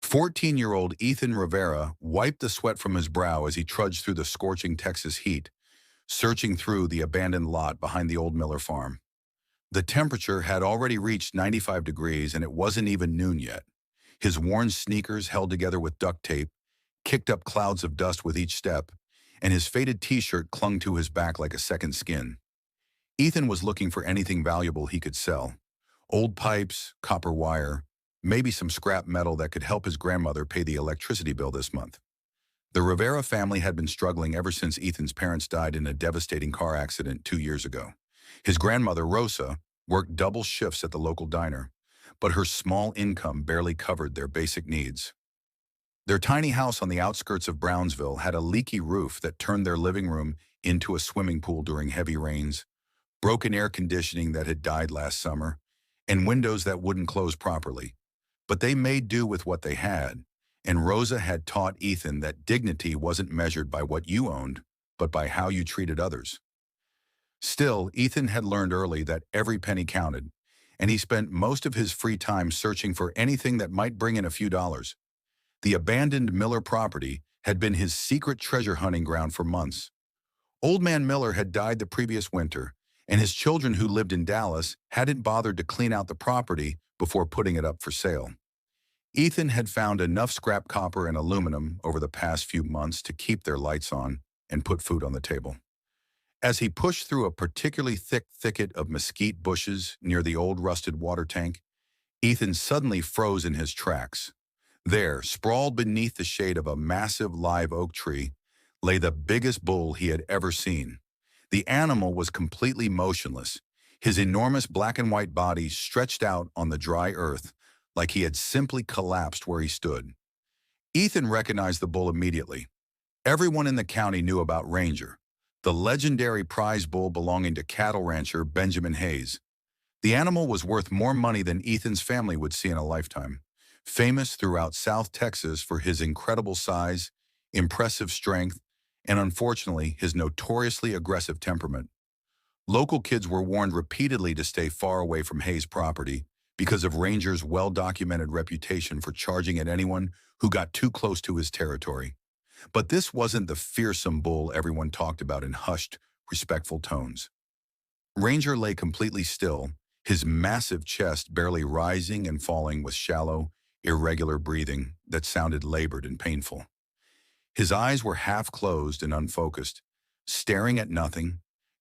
14-year-old Ethan Rivera wiped the sweat from his brow as he trudged through the scorching Texas heat, searching through the abandoned lot behind the old Miller farm. The temperature had already reached 95 degrees and it wasn't even noon yet. His worn sneakers, held together with duct tape, kicked up clouds of dust with each step, and his faded t-shirt clung to his back like a second skin. Ethan was looking for anything valuable he could sell. Old pipes, copper wire, maybe some scrap metal that could help his grandmother pay the electricity bill this month. The Rivera family had been struggling ever since Ethan's parents died in a devastating car accident 2 years ago. His grandmother, Rosa, worked double shifts at the local diner, but her small income barely covered their basic needs. Their tiny house on the outskirts of Brownsville had a leaky roof that turned their living room into a swimming pool during heavy rains, broken air conditioning that had died last summer, and windows that wouldn't close properly. But they made do with what they had, and Rosa had taught Ethan that dignity wasn't measured by what you owned, but by how you treated others. Still, Ethan had learned early that every penny counted, and he spent most of his free time searching for anything that might bring in a few dollars. The abandoned Miller property had been his secret treasure hunting ground for months. Old Man Miller had died the previous winter, and his children who lived in Dallas hadn't bothered to clean out the property before putting it up for sale. Ethan had found enough scrap copper and aluminum over the past few months to keep their lights on and put food on the table. As he pushed through a particularly thick thicket of mesquite bushes near the old rusted water tank, Ethan suddenly froze in his tracks. There, sprawled beneath the shade of a massive live oak tree, lay the biggest bull he had ever seen. The animal was completely motionless, his enormous black and white body stretched out on the dry earth like he had simply collapsed where he stood. Ethan recognized the bull immediately. Everyone in the county knew about Ranger, the legendary prize bull belonging to cattle rancher Benjamin Hayes. The animal was worth more money than Ethan's family would see in a lifetime, famous throughout South Texas for his incredible size, impressive strength, and unfortunately, his notoriously aggressive temperament. Local kids were warned repeatedly to stay far away from Hayes' property because of Ranger's well-documented reputation for charging at anyone who got too close to his territory. But this wasn't the fearsome bull everyone talked about in hushed, respectful tones. Ranger lay completely still, his massive chest barely rising and falling with shallow, irregular breathing that sounded labored and painful. His eyes were half closed and unfocused, staring at nothing,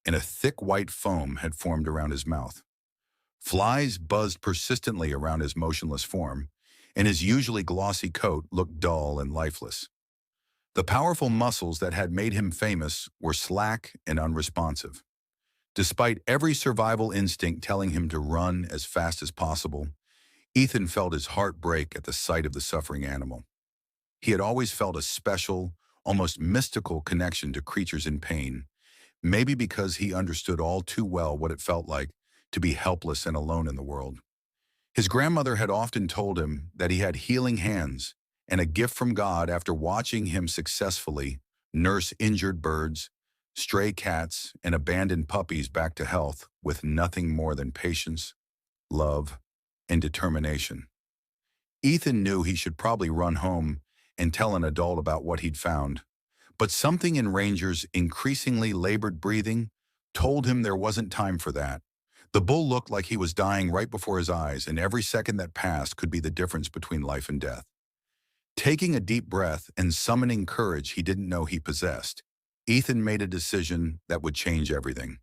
and a thick white foam had formed around his mouth. Flies buzzed persistently around his motionless form, and his usually glossy coat looked dull and lifeless. The powerful muscles that had made him famous were slack and unresponsive. Despite every survival instinct telling him to run as fast as possible, Ethan felt his heart break at the sight of the suffering animal. He had always felt a special, almost mystical connection to creatures in pain, maybe because he understood all too well what it felt like to be helpless and alone in the world. His grandmother had often told him that he had healing hands and a gift from God after watching him successfully nurse injured birds, stray cats, and abandoned puppies back to health with nothing more than patience, love, and determination. Ethan knew he should probably run home and tell an adult about what he'd found, but something in Ranger's increasingly labored breathing told him there wasn't time for that. The bull looked like he was dying right before his eyes, and every second that passed could be the difference between life and death. Taking a deep breath and summoning courage he didn't know he possessed, Ethan made a decision that would change everything.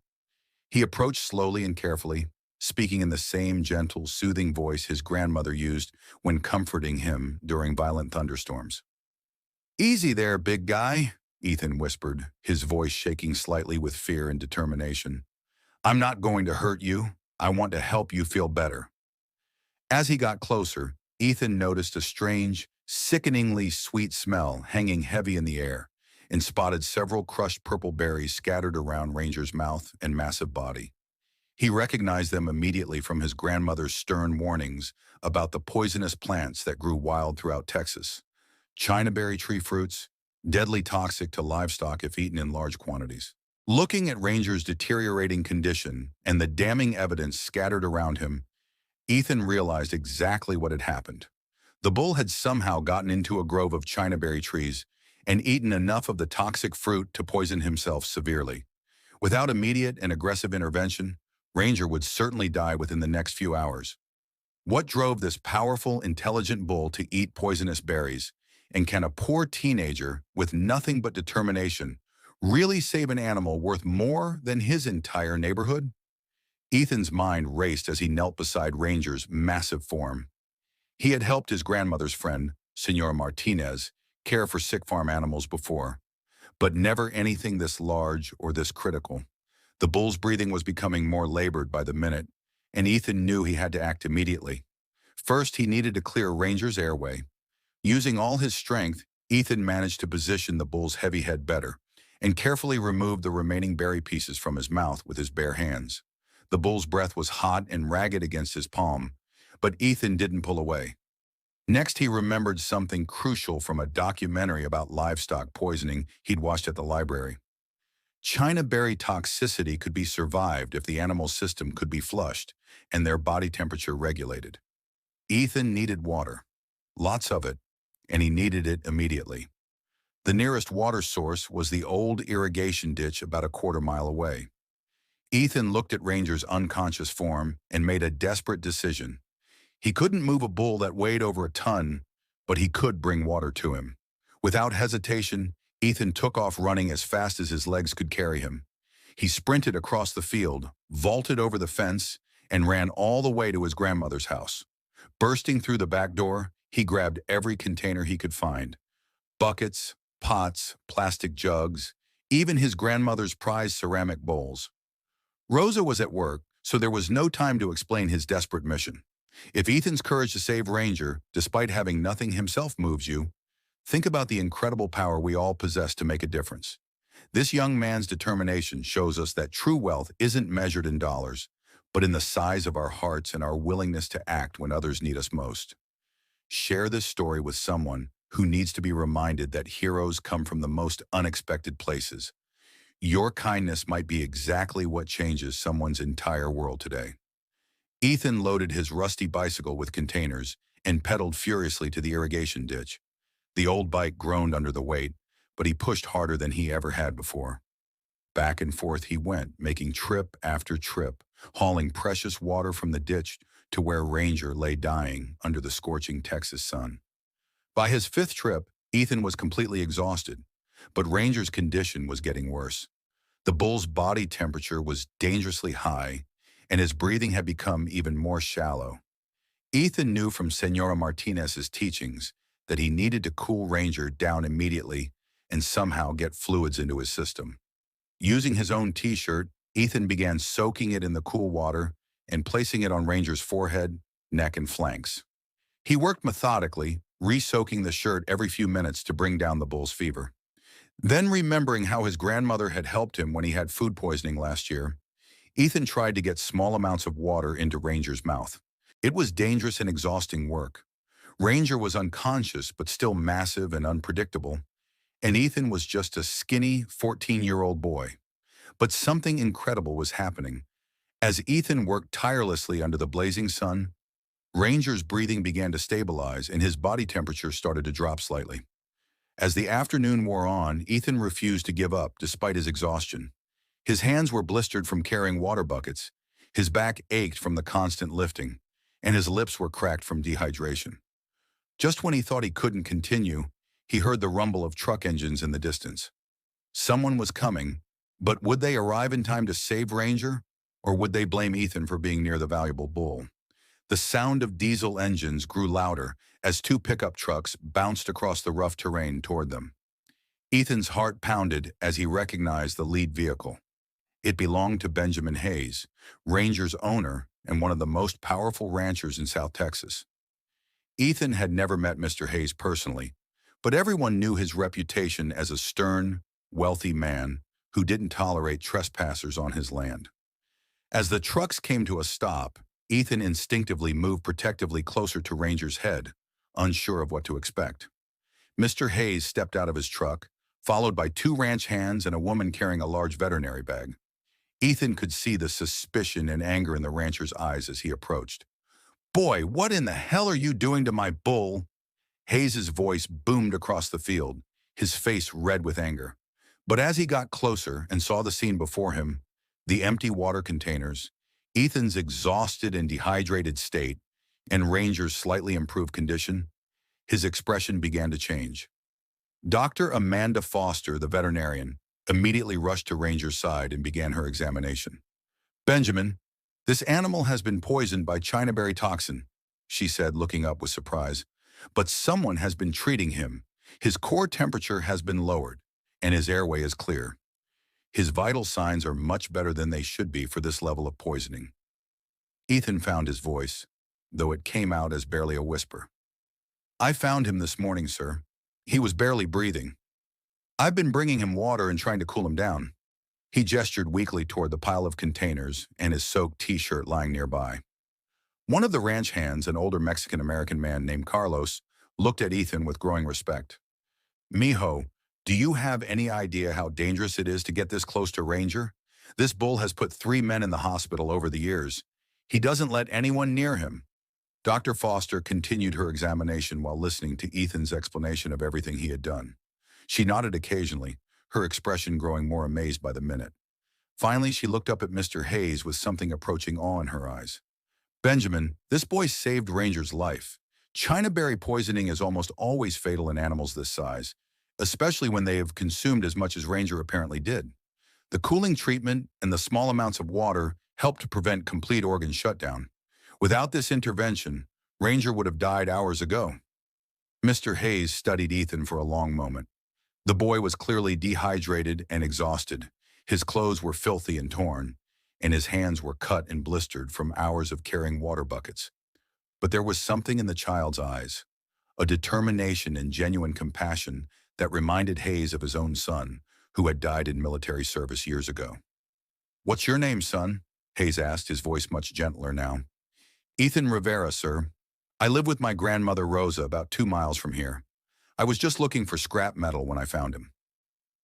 He approached slowly and carefully, speaking in the same gentle, soothing voice his grandmother used when comforting him during violent thunderstorms. "Easy there, big guy," Ethan whispered, his voice shaking slightly with fear and determination. "I'm not going to hurt you. I want to help you feel better." As he got closer, Ethan noticed a strange, sickeningly sweet smell hanging heavy in the air, and spotted several crushed purple berries scattered around Ranger's mouth and massive body. He recognized them immediately from his grandmother's stern warnings about the poisonous plants that grew wild throughout Texas. Chinaberry tree fruits, deadly toxic to livestock if eaten in large quantities. Looking at Ranger's deteriorating condition and the damning evidence scattered around him, Ethan realized exactly what had happened. The bull had somehow gotten into a grove of chinaberry trees and eaten enough of the toxic fruit to poison himself severely. Without immediate and aggressive intervention, Ranger would certainly die within the next few hours. What drove this powerful, intelligent bull to eat poisonous berries? And can a poor teenager with nothing but determination really save an animal worth more than his entire neighborhood? Ethan's mind raced as he knelt beside Ranger's massive form. He had helped his grandmother's friend, Senora Martinez, care for sick farm animals before, but never anything this large or this critical. The bull's breathing was becoming more labored by the minute, and Ethan knew he had to act immediately. First, he needed to clear Ranger's airway. Using all his strength, Ethan managed to position the bull's heavy head better and carefully removed the remaining berry pieces from his mouth with his bare hands. The bull's breath was hot and ragged against his palm, but Ethan didn't pull away. Next, he remembered something crucial from a documentary about livestock poisoning he'd watched at the library. China berry toxicity could be survived if the animal's system could be flushed and their body temperature regulated. Ethan needed water, lots of it, and he needed it immediately. The nearest water source was the old irrigation ditch about a quarter-mile away. Ethan looked at Ranger's unconscious form and made a desperate decision. He couldn't move a bull that weighed over a ton, but he could bring water to him. Without hesitation, Ethan took off running as fast as his legs could carry him. He sprinted across the field, vaulted over the fence, and ran all the way to his grandmother's house. Bursting through the back door, he grabbed every container he could find. Buckets, pots, plastic jugs, even his grandmother's prized ceramic bowls. Rosa was at work, so there was no time to explain his desperate mission. If Ethan's courage to save Ranger, despite having nothing himself, moves you, think about the incredible power we all possess to make a difference. This young man's determination shows us that true wealth isn't measured in dollars, but in the size of our hearts and our willingness to act when others need us most. Share this story with someone who needs to be reminded that heroes come from the most unexpected places. Your kindness might be exactly what changes someone's entire world today. Ethan loaded his rusty bicycle with containers and pedaled furiously to the irrigation ditch. The old bike groaned under the weight, but he pushed harder than he ever had before. Back and forth he went, making trip after trip, hauling precious water from the ditch to where Ranger lay dying under the scorching Texas sun. By his fifth trip, Ethan was completely exhausted, but Ranger's condition was getting worse. The bull's body temperature was dangerously high, and his breathing had become even more shallow. Ethan knew from Senora Martinez's teachings that he needed to cool Ranger down immediately and somehow get fluids into his system. Using his own t-shirt, Ethan began soaking it in the cool water and placing it on Ranger's forehead, neck, and flanks. He worked methodically, re-soaking the shirt every few minutes to bring down the bull's fever. Then, remembering how his grandmother had helped him when he had food poisoning last year, Ethan tried to get small amounts of water into Ranger's mouth. It was dangerous and exhausting work. Ranger was unconscious but still massive and unpredictable, and Ethan was just a skinny 14-year-old boy. But something incredible was happening. As Ethan worked tirelessly under the blazing sun, Ranger's breathing began to stabilize and his body temperature started to drop slightly. As the afternoon wore on, Ethan refused to give up despite his exhaustion. His hands were blistered from carrying water buckets, his back ached from the constant lifting, and his lips were cracked from dehydration. Just when he thought he couldn't continue, he heard the rumble of truck engines in the distance. Someone was coming, but would they arrive in time to save Ranger, or would they blame Ethan for being near the valuable bull? The sound of diesel engines grew louder as two pickup trucks bounced across the rough terrain toward them. Ethan's heart pounded as he recognized the lead vehicle. It belonged to Benjamin Hayes, Ranger's owner and one of the most powerful ranchers in South Texas. Ethan had never met Mr. Hayes personally, but everyone knew his reputation as a stern, wealthy man who didn't tolerate trespassers on his land. As the trucks came to a stop, Ethan instinctively moved protectively closer to Ranger's head, unsure of what to expect. Mr. Hayes stepped out of his truck, followed by two ranch hands and a woman carrying a large veterinary bag. Ethan could see the suspicion and anger in the rancher's eyes as he approached. "Boy, what in the hell are you doing to my bull?" Hayes's voice boomed across the field, his face red with anger. But as he got closer and saw the scene before him, the empty water containers, Ethan's exhausted and dehydrated state, and Ranger's slightly improved condition, his expression began to change. Dr. Amanda Foster, the veterinarian, immediately rushed to Ranger's side and began her examination. "Benjamin, this animal has been poisoned by Chinaberry toxin," she said, looking up with surprise. "But someone has been treating him. His core temperature has been lowered, and his airway is clear. His vital signs are much better than they should be for this level of poisoning." Ethan found his voice, though it came out as barely a whisper. "I found him this morning, sir. He was barely breathing. I've been bringing him water and trying to cool him down." He gestured weakly toward the pile of containers and his soaked t-shirt lying nearby. One of the ranch hands, an older Mexican-American man named Carlos, looked at Ethan with growing respect. "Mijo, do you have any idea how dangerous it is to get this close to Ranger? This bull has put 3 men in the hospital over the years. He doesn't let anyone near him." Dr. Foster continued her examination while listening to Ethan's explanation of everything he had done. She nodded occasionally, her expression growing more amazed by the minute. Finally, she looked up at Mr. Hayes with something approaching awe in her eyes. "Benjamin, this boy saved Ranger's life. Chinaberry poisoning is almost always fatal in animals this size, especially when they have consumed as much as Ranger apparently did. The cooling treatment and the small amounts of water helped to prevent complete organ shutdown. Without this intervention, Ranger would have died hours ago." Mr. Hayes studied Ethan for a long moment. The boy was clearly dehydrated and exhausted. His clothes were filthy and torn, and his hands were cut and blistered from hours of carrying water buckets. But there was something in the child's eyes, a determination and genuine compassion that reminded Hayes of his own son, who had died in military service years ago. "What's your name, son?" Hayes asked, his voice much gentler now. "Ethan Rivera, sir. I live with my grandmother Rosa about 2 miles from here. I was just looking for scrap metal when I found him."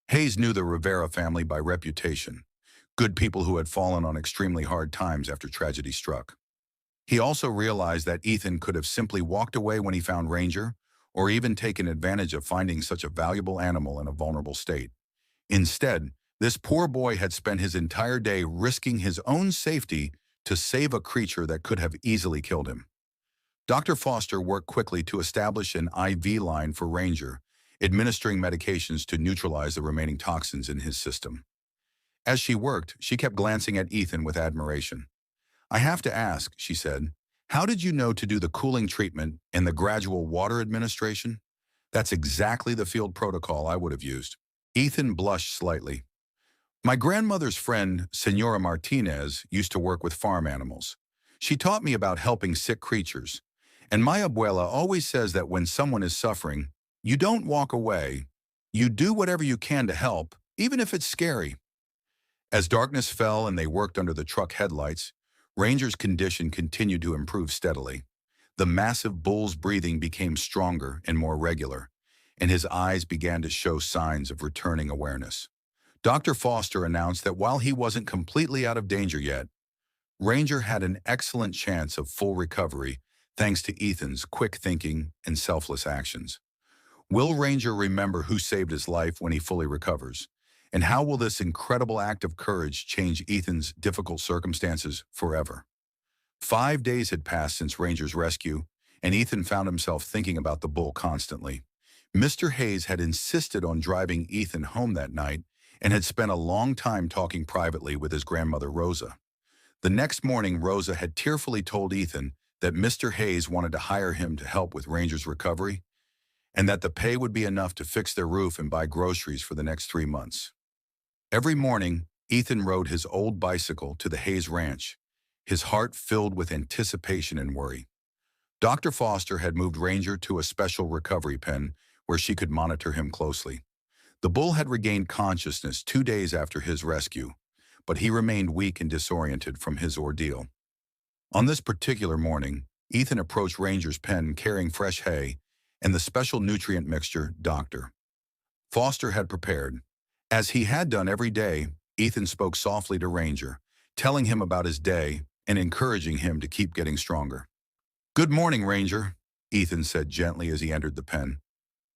Hayes knew the Rivera family by reputation, good people who had fallen on extremely hard times after tragedy struck. He also realized that Ethan could have simply walked away when he found Ranger, or even taken advantage of finding such a valuable animal in a vulnerable state. Instead, this poor boy had spent his entire day risking his own safety to save a creature that could have easily killed him. Dr. Foster worked quickly to establish an IV line for Ranger, administering medications to neutralize the remaining toxins in his system. As she worked, she kept glancing at Ethan with admiration. "I have to ask," she said, "how did you know to do the cooling treatment and the gradual water administration? That's exactly the field protocol I would have used." Ethan blushed slightly. "My grandmother's friend, Senora Martinez, used to work with farm animals. She taught me about helping sick creatures. And my abuela always says that when someone is suffering, you don't walk away. You do whatever you can to help, even if it's scary." As darkness fell and they worked under the truck headlights, Ranger's condition continued to improve steadily. The massive bull's breathing became stronger and more regular, and his eyes began to show signs of returning awareness. Dr. Foster announced that while he wasn't completely out of danger yet, Ranger had an excellent chance of full recovery thanks to Ethan's quick thinking and selfless actions. Will Ranger remember who saved his life when he fully recovers? And how will this incredible act of courage change Ethan's difficult circumstances forever? 5 days had passed since Ranger's rescue, and Ethan found himself thinking about the bull constantly. Mr. Hayes had insisted on driving Ethan home that night and had spent a long time talking privately with his grandmother Rosa. The next morning, Rosa had tearfully told Ethan that Mr. Hayes wanted to hire him to help with Ranger's recovery, and that the pay would be enough to fix their roof and buy groceries for the next 3 months. Every morning, Ethan rode his old bicycle to the Hayes Ranch, his heart filled with anticipation and worry. Dr. Foster had moved Ranger to a special recovery pen where she could monitor him closely. The bull had regained consciousness 2 days after his rescue, but he remained weak and disoriented from his ordeal. On this particular morning, Ethan approached Ranger's pen carrying fresh hay and the special nutrient mixture Dr. Foster had prepared. As he had done every day, Ethan spoke softly to Ranger, telling him about his day and encouraging him to keep getting stronger. "Good morning, Ranger. Ethan said gently as he entered the pen.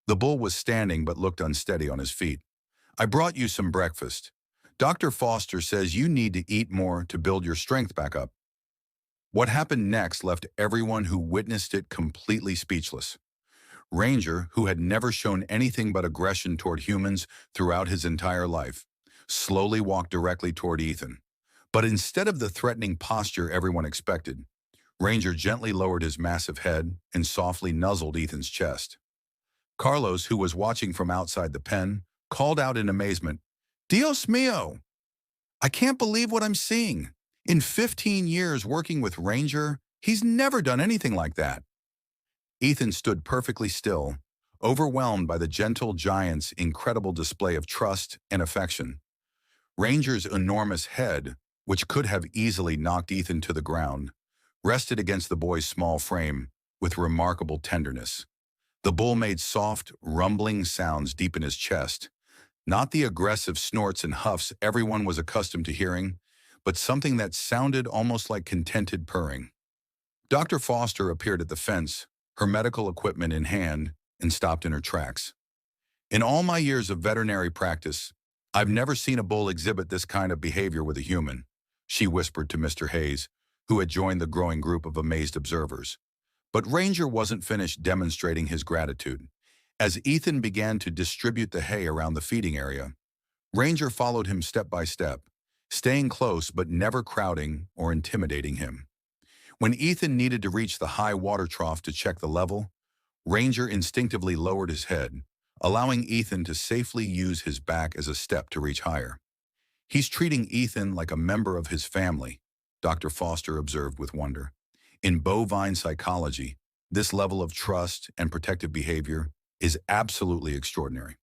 The bull was standing but looked unsteady on his feet. I brought you some breakfast. Dr. Foster says you need to eat more to build your strength back up. What happened next left everyone who witnessed it completely speechless. Ranger, who had never shown anything but aggression toward humans throughout his entire life, slowly walked directly toward Ethan. But instead of the threatening posture everyone expected, Ranger gently lowered his massive head and softly nuzzled Ethan's chest. Carlos, who was watching from outside the pen, called out in amazement, Dios mío! I can't believe what I'm seeing. In 15 years working with Ranger, he's never done anything like that. Ethan stood perfectly still, overwhelmed by the gentle giant's incredible display of trust and affection. Ranger's enormous head, which could have easily knocked Ethan to the ground, rested against the boy's small frame with remarkable tenderness. The bull made soft, rumbling sounds deep in his chest, not the aggressive snorts and huffs everyone was accustomed to hearing, but something that sounded almost like contented purring. Dr. Foster appeared at the fence, her medical equipment in hand, and stopped in her tracks. In all my years of veterinary practice, I've never seen a bull exhibit this kind of behavior with a human, she whispered to Mr. Hayes, who had joined the growing group of amazed observers. But Ranger wasn't finished demonstrating his gratitude. As Ethan began to distribute the hay around the feeding area, Ranger followed him step by step, staying close but never crowding or intimidating him. When Ethan needed to reach the high water trough to check the level, Ranger instinctively lowered his head, allowing Ethan to safely use his back as a step to reach higher. He's treating Ethan like a member of his family, Dr. Foster observed with wonder. In bovine psychology, this level of trust and protective behavior is absolutely extraordinary.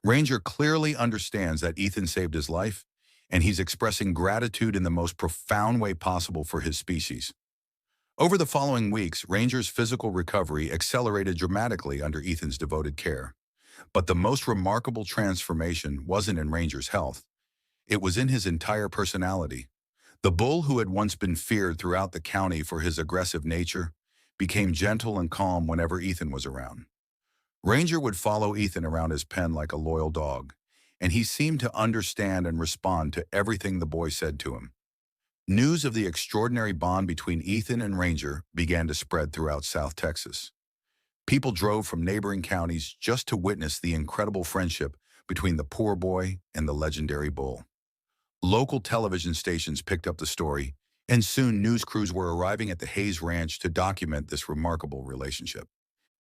Ranger clearly understands that Ethan saved his life, and he's expressing gratitude in the most profound way possible for his species. Over the following weeks, Ranger's physical recovery accelerated dramatically under Ethan's devoted care. But the most remarkable transformation wasn't in Ranger's health. It was in his entire personality. The bull who had once been feared throughout the county for his aggressive nature became gentle and calm whenever Ethan was around. Ranger would follow Ethan around his pen like a loyal dog, and he seemed to understand and respond to everything the boy said to him. News of the extraordinary bond between Ethan and Ranger began to spread throughout South Texas. People drove from neighboring counties just to witness the incredible friendship between the poor boy and the legendary bull. Local television stations picked up the story, and soon news crews were arriving at the Hayes Ranch to document this remarkable relationship.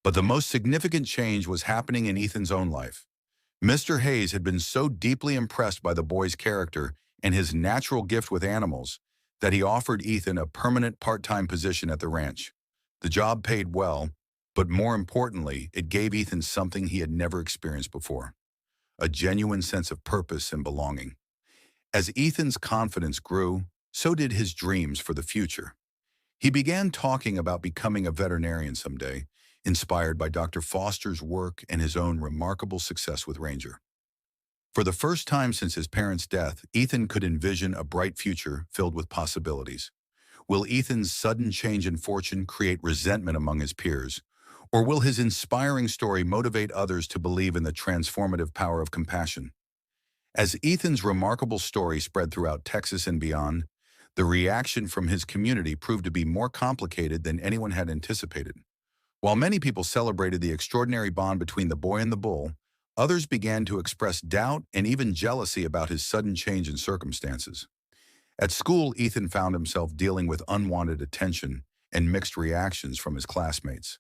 But the most significant change was happening in Ethan's own life. Mr. Hayes had been so deeply impressed by the boy's character and his natural gift with animals that he offered Ethan a permanent part-time position at the ranch. The job paid well, but more importantly, it gave Ethan something he had never experienced before: a genuine sense of purpose and belonging. As Ethan's confidence grew, so did his dreams for the future. He began talking about becoming a veterinarian someday, inspired by Dr. Foster's work and his own remarkable success with Ranger. For the first time since his parents' death, Ethan could envision a bright future filled with possibilities. Will Ethan's sudden change in fortune create resentment among his peers? Or will his inspiring story motivate others to believe in the transformative power of compassion? As Ethan's remarkable story spread throughout Texas and beyond, the reaction from his community proved to be more complicated than anyone had anticipated. While many people celebrated the extraordinary bond between the boy and the bull, others began to express doubt and even jealousy about his sudden change in circumstances. At school, Ethan found himself dealing with unwanted attention and mixed reactions from his classmates.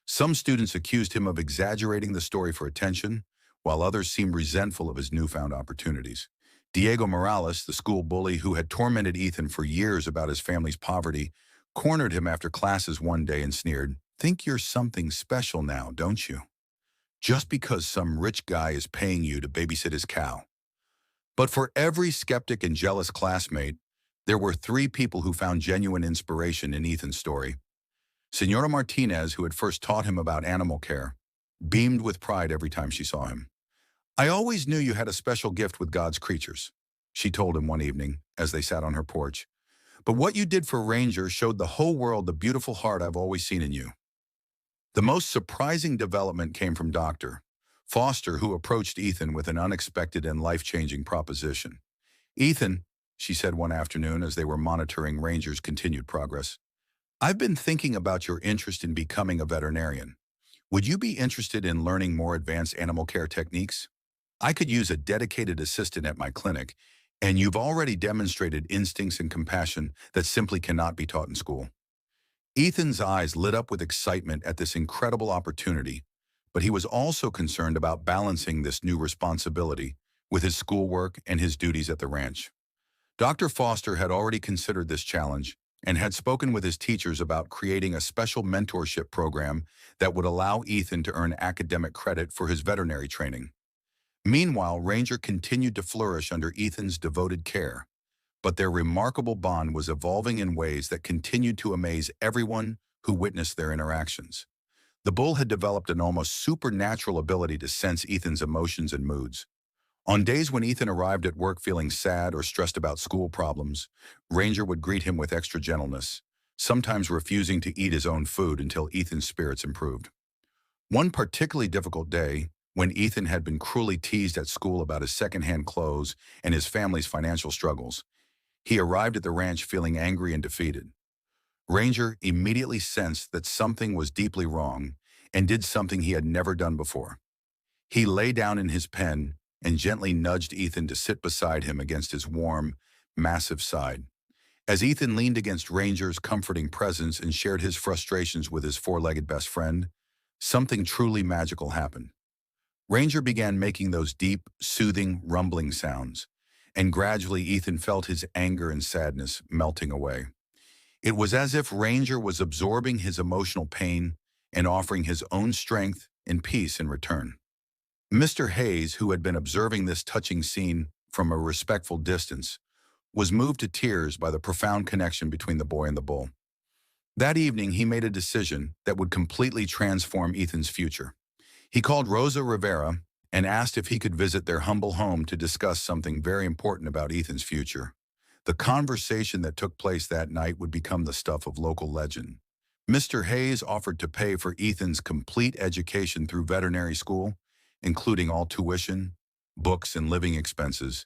Some students accused him of exaggerating the story for attention, while others seemed resentful of his newfound opportunities. Diego Morales, the school bully who had tormented Ethan for years about his family's poverty, cornered him after classes one day and sneered, "Think you're something special now, don't you? Just because some rich guy is paying you to babysit his cow." But for every skeptic and jealous classmate, there were three people who found genuine inspiration in Ethan's story. Senora Martinez, who had first taught him about animal care, beamed with pride every time she saw him. "I always knew you had a special gift with God's creatures," she told him one evening as they sat on her porch. "But what you did for Ranger showed the whole world the beautiful heart I've always seen in you." The most surprising development came from Dr. Foster, who approached Ethan with an unexpected and life-changing proposition. "Ethan," she said one afternoon as they were monitoring Ranger's continued progress, "I've been thinking about your interest in becoming a veterinarian. Would you be interested in learning more advanced animal care techniques? I could use a dedicated assistant at my clinic, and you've already demonstrated instincts and compassion that simply cannot be taught in school." Ethan's eyes lit up with excitement at this incredible opportunity, but he was also concerned about balancing this new responsibility with his schoolwork and his duties at the ranch. Dr. Foster had already considered this challenge and had spoken with his teachers about creating a special mentorship program that would allow Ethan to earn academic credit for his veterinary training. Meanwhile, Ranger continued to flourish under Ethan's devoted care, but their remarkable bond was evolving in ways that continued to amaze everyone who witnessed their interactions. The bull had developed an almost supernatural ability to sense Ethan's emotions and moods. On days when Ethan arrived at work feeling sad or stressed about school problems, Ranger would greet him with extra gentleness, sometimes refusing to eat his own food until Ethan's spirits improved. One particularly difficult day, when Ethan had been cruelly teased at school about his secondhand clothes and his family's financial struggles, he arrived at the ranch feeling angry and defeated. Ranger immediately sensed that something was deeply wrong and did something he had never done before. He lay down in his pen and gently nudged Ethan to sit beside him against his warm, massive side. As Ethan leaned against Ranger's comforting presence and shared his frustrations with his four-legged best friend, something truly magical happened. Ranger began making those deep, soothing, rumbling sounds, and gradually Ethan felt his anger and sadness melting away. It was as if Ranger was absorbing his emotional pain and offering his own strength and peace in return. Mr. Hayes, who had been observing this touching scene from a respectful distance, was moved to tears by the profound connection between the boy and the bull. That evening, he made a decision that would completely transform Ethan's future. He called Rosa Rivera and asked if he could visit their humble home to discuss something very important about Ethan's future. The conversation that took place that night would become the stuff of local legend. Mr. Hayes offered to pay for Ethan's complete education through veterinary school, including all tuition, books, and living expenses,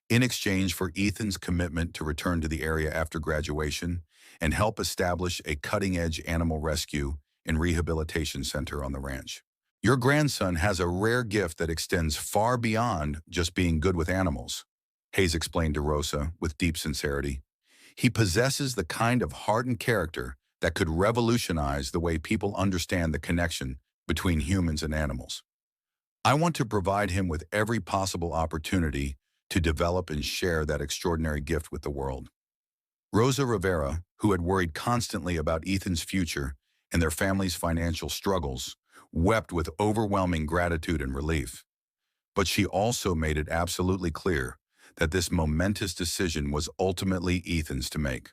in exchange for Ethan's commitment to return to the area after graduation and help establish a cutting-edge animal rescue and rehabilitation center on the ranch. "Your grandson has a rare gift that extends far beyond just being good with animals," Hayes explained to Rosa with deep sincerity. "He possesses the kind of heart and character that could revolutionize the way people understand the connection between humans and animals. I want to provide him with every possible opportunity to develop and share that extraordinary gift with the world." Rosa Rivera, who had worried constantly about Ethan's future and their family's financial struggles, wept with overwhelming gratitude and relief. But she also made it absolutely clear that this momentous decision was ultimately Ethan's to make.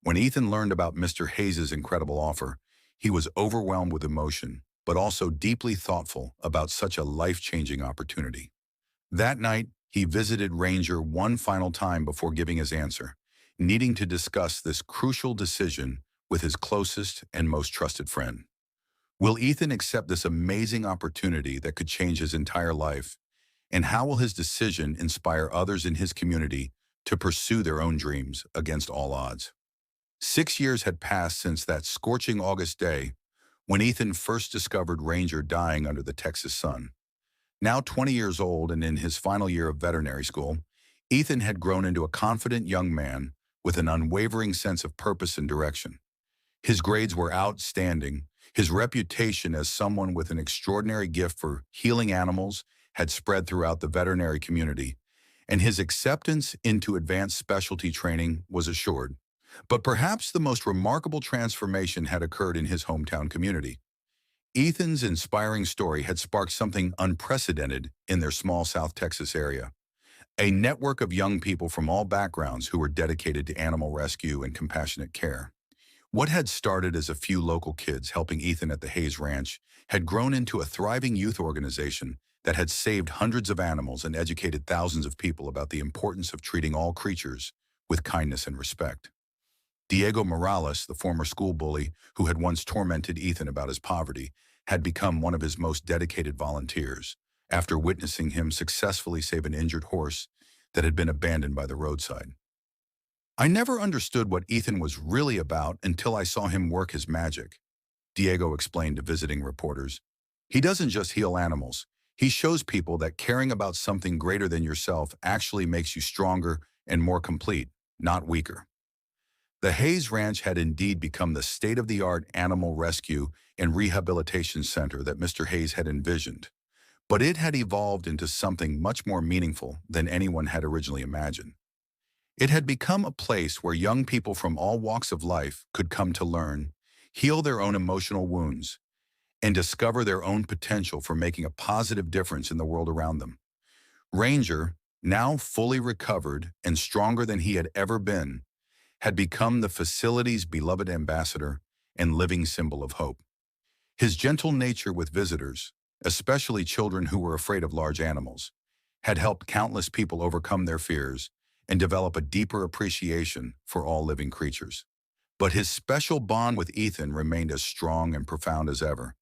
When Ethan learned about Mr. Hayes' incredible offer, he was overwhelmed with emotion, but also deeply thoughtful about such a life-changing opportunity. That night, he visited Ranger one final time before giving his answer, needing to discuss this crucial decision with his closest and most trusted friend. Will Ethan accept this amazing opportunity that could change his entire life? And how will his decision inspire others in his community to pursue their own dreams against all odds? 6 years had passed since that scorching August day when Ethan first discovered Ranger dying under the Texas sun. Now 20 years old and in his final year of veterinary school, Ethan had grown into a confident young man with an unwavering sense of purpose and direction. His grades were outstanding. His reputation as someone with an extraordinary gift for healing animals had spread throughout the veterinary community, and his acceptance into advanced specialty training was assured. But perhaps the most remarkable transformation had occurred in his hometown community. Ethan's inspiring story had sparked something unprecedented in their small South Texas area. A network of young people from all backgrounds who were dedicated to animal rescue and compassionate care. What had started as a few local kids helping Ethan at the Hayes Ranch had grown into a thriving youth organization that had saved hundreds of animals and educated thousands of people about the importance of treating all creatures with kindness and respect. Diego Morales, the former school bully who had once tormented Ethan about his poverty, had become one of his most dedicated volunteers after witnessing him successfully save an injured horse that had been abandoned by the roadside. I never understood what Ethan was really about until I saw him work his magic, Diego explained to visiting reporters. He doesn't just heal animals. He shows people that caring about something greater than yourself actually makes you stronger and more complete, not weaker. The Hayes Ranch had indeed become the state-of-the-art animal rescue and rehabilitation center that Mr. Hayes had envisioned, but it had evolved into something much more meaningful than anyone had originally imagined. It had become a place where young people from all walks of life could come to learn, heal their own emotional wounds, and discover their own potential for making a positive difference in the world around them. Ranger, now fully recovered and stronger than he had ever been, had become the facility's beloved ambassador and living symbol of hope. His gentle nature with visitors, especially children who were afraid of large animals, had helped countless people overcome their fears and develop a deeper appreciation for all living creatures. But his special bond with Ethan remained as strong and profound as ever,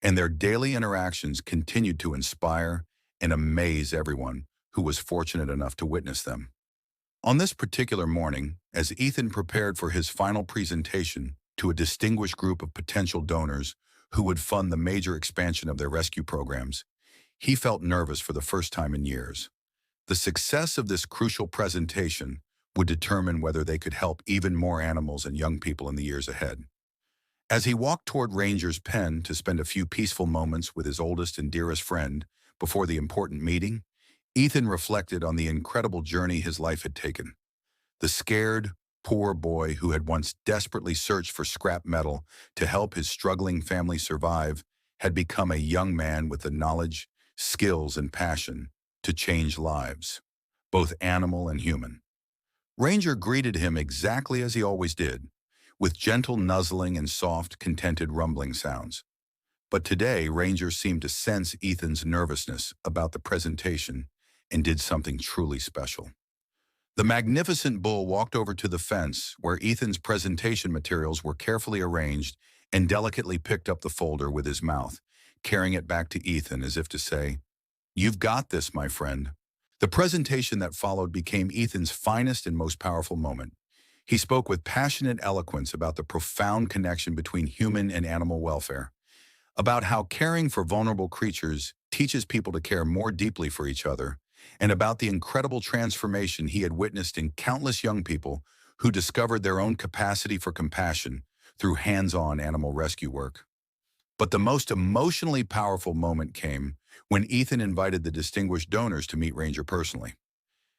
and their daily interactions continued to inspire and amaze everyone who was fortunate enough to witness them. On this particular morning, as Ethan prepared for his final presentation to a distinguished group of potential donors who would fund the major expansion of their rescue programs, he felt nervous for the first time in years. The success of this crucial presentation would determine whether they could help even more animals and young people in the years ahead. As he walked toward Ranger's pen to spend a few peaceful moments with his oldest and dearest friend before the important meeting, Ethan reflected on the incredible journey his life had taken. The scared, poor boy who had once desperately searched for scrap metal to help his struggling family survive had become a young man with the knowledge, skills, and passion to change lives, both animal and human. Ranger greeted him exactly as he always did, with gentle nuzzling and soft, contented rumbling sounds. But today, Ranger seemed to sense Ethan's nervousness about the presentation and did something truly special. The magnificent bull walked over to the fence where Ethan's presentation materials were carefully arranged and delicately picked up the folder with his mouth, carrying it back to Ethan as if to say, "You've got this, my friend." The presentation that followed became Ethan's finest and most powerful moment. He spoke with passionate eloquence about the profound connection between human and animal welfare, about how caring for vulnerable creatures teaches people to care more deeply for each other, and about the incredible transformation he had witnessed in countless young people who discovered their own capacity for compassion through hands-on animal rescue work. But the most emotionally powerful moment came when Ethan invited the distinguished donors to meet Ranger personally.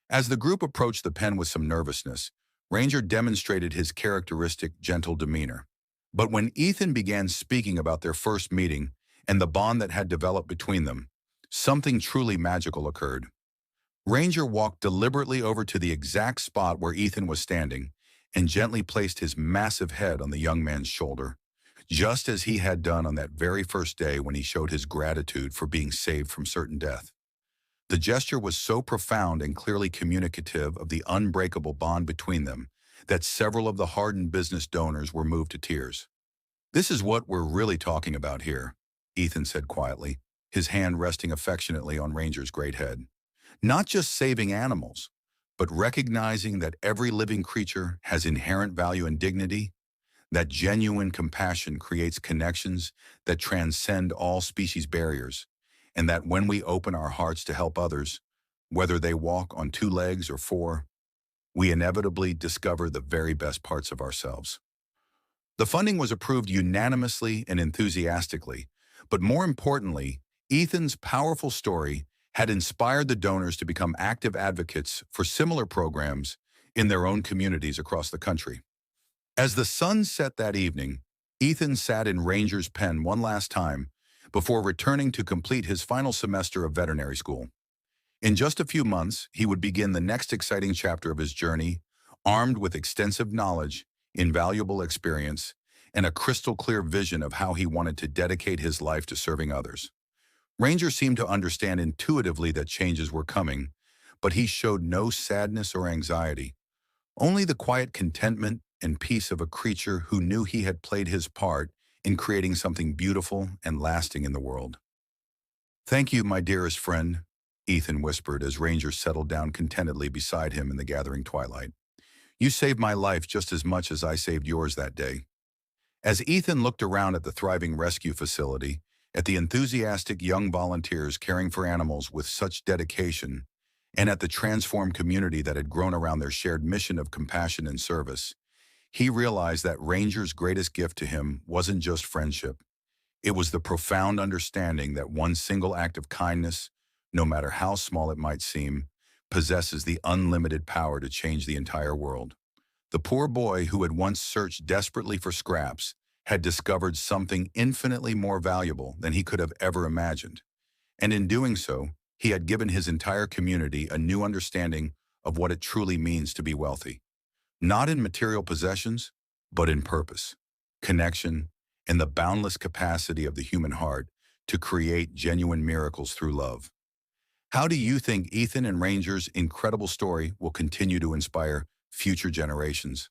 As the group approached the pen with some nervousness, Ranger demonstrated his characteristic gentle demeanor. But when Ethan began speaking about their first meeting and the bond that had developed between them, something truly magical occurred. Ranger walked deliberately over to the exact spot where Ethan was standing and gently placed his massive head on the young man's shoulder, just as he had done on that very first day when he showed his gratitude for being saved from certain death. The gesture was so profound and clearly communicative of the unbreakable bond between them that several of the hardened business donors were moved to tears. "This is what we're really talking about here," Ethan said quietly, his hand resting affectionately on Ranger's great head. "Not just saving animals, but recognizing that every living creature has inherent value and dignity, that genuine compassion creates connections that transcend all species barriers, and that when we open our hearts to help others, whether they walk on two legs or four, we inevitably discover the very best parts of ourselves." The funding was approved unanimously and enthusiastically, but more importantly, Ethan's powerful story had inspired the donors to become active advocates for similar programs in their own communities across the country. As the sun set that evening, Ethan sat in Ranger's pen one last time before returning to complete his final semester of veterinary school. In just a few months, he would begin the next exciting chapter of his journey, armed with extensive knowledge, invaluable experience, and a crystal-clear vision of how he wanted to dedicate his life to serving others. Ranger seemed to understand intuitively that changes were coming, but he showed no sadness or anxiety, only the quiet contentment and peace of a creature who knew he had played his part in creating something beautiful and lasting in the world. "Thank you, my dearest friend," Ethan whispered as Ranger settled down contentedly beside him in the gathering twilight. "You saved my life just as much as I saved yours that day." As Ethan looked around at the thriving rescue facility, at the enthusiastic young volunteers caring for animals with such dedication, and at the transformed community that had grown around their shared mission of compassion and service, he realized that Ranger's greatest gift to him wasn't just friendship. It was the profound understanding that one single act of kindness, no matter how small it might seem, possesses the unlimited power to change the entire world. The poor boy who had once searched desperately for scraps had discovered something infinitely more valuable than he could have ever imagined. And in doing so, he had given his entire community a new understanding of what it truly means to be wealthy. Not in material possessions, but in purpose, connection, and the boundless capacity of the human heart to create genuine miracles through love. How do you think Ethan and Ranger's incredible story will continue to inspire future generations?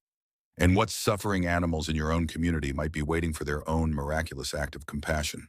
And what suffering animals in your own community might be waiting for their own miraculous act of compassion?